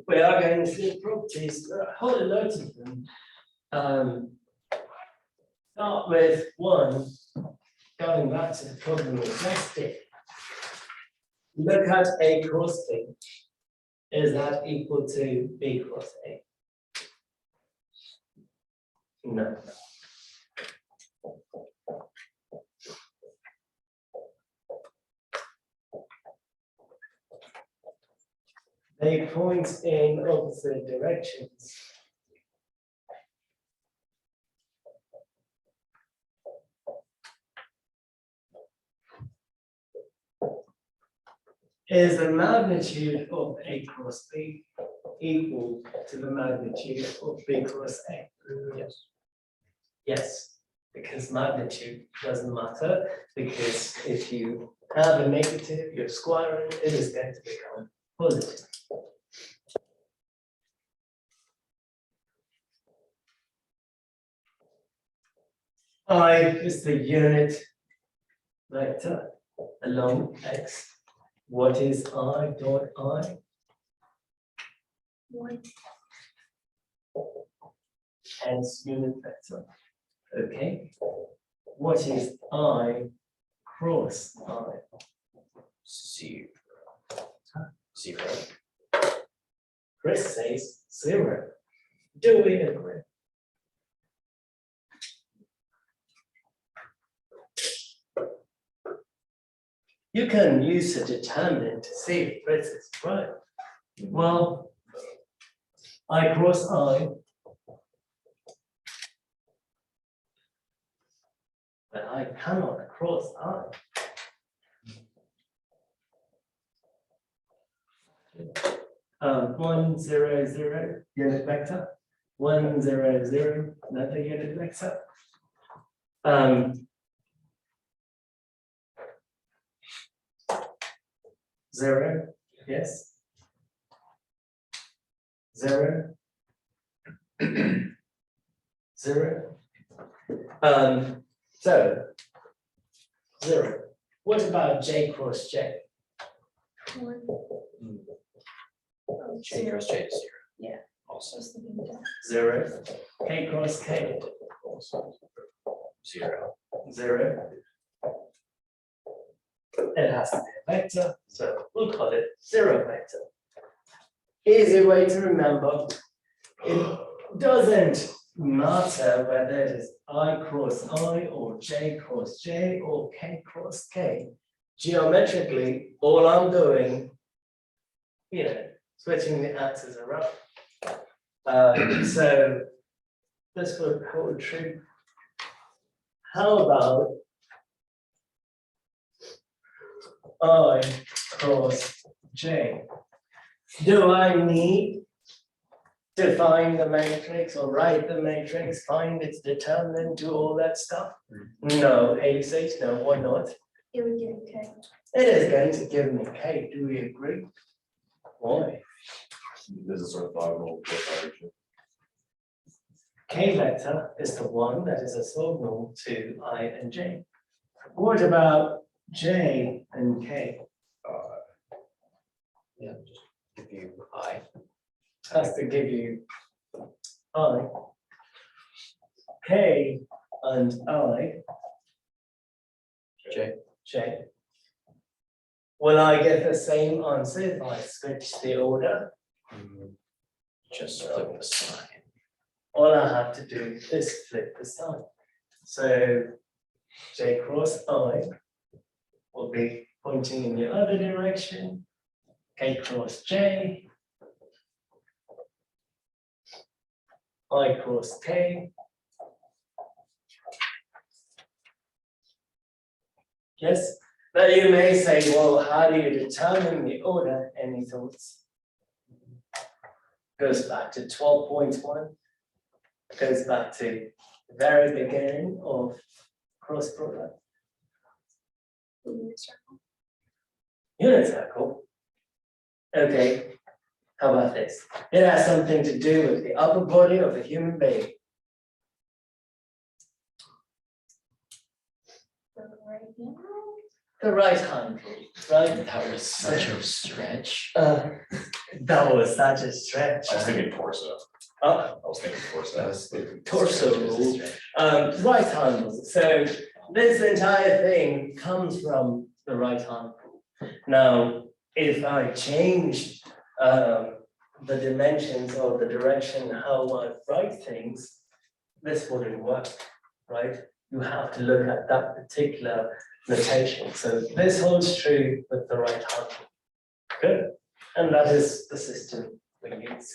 We are going through properties, there are a whole lot of them. Start with one, going back to the problem of nesting. Look at A cross B. Is that equal to B cross A? No. They point in opposite directions. Is the magnitude of A cross B equal to the magnitude of B cross A? Yes. Yes, because magnitude doesn't matter, because if you have a negative, you're squaring, it is going to become positive. I is the unit vector along X. What is I dot I? 1. Hence unit vector. Okay. What is I cross I? 0. 0. Chris says 0. Do we agree? You can use a determinant to see if Chris is right. Well, I cross I. But I cannot cross I. One, 0, 0, unit vector. 1, 0, 0, another unit vector. 0, yes. 0. 0. So 0. What about J cross J? 1. J cross J is 0. Yeah. Also Just the being done. 0. K cross K? 0. 0. It has to be a vector, so we'll call it 0 vector. Easy way to remember. It doesn't matter whether it is I cross I or J cross J or K cross K. Geometrically, all I'm doing, switching the axes around. So this would hold true. How about I cross J? Do I need to find the matrix or write the matrix, find its determinant, do all that stuff? No, Haley says no, why not? It would give you K. It is going to give me K, do we agree? Why? This is orthogonal direction. K vector is the one that is orthogonal to I and J. What about J and K? Yeah, just give you I. Has to give you I. K and I, J. J. Will I get the same answer if I switch the order? Just flip the sign. All I have to do is flip the sign. So J cross I will be pointing in the other direction. K cross J. I cross K. Yes, now you may say, well, how do you determine the order? Any thoughts? Goes back to 12.1. Goes back to the very beginning of cross product. Unit circle. Unit circle. Okay, how about this? It has something to do with the upper body of a human being. So right now, the right hand rule, right? That was such a stretch. That was such a stretch. I was thinking torso. Uh, I was thinking torso. That was. Torso stretch was a rule. stretch. Right hand rule. So this entire thing comes from the right hand rule. Now, if I change the dimensions or the direction how I write things, this wouldn't work, right? You have to look at that particular notation. So this holds true with the right hand rule. Good. And that is the system we use.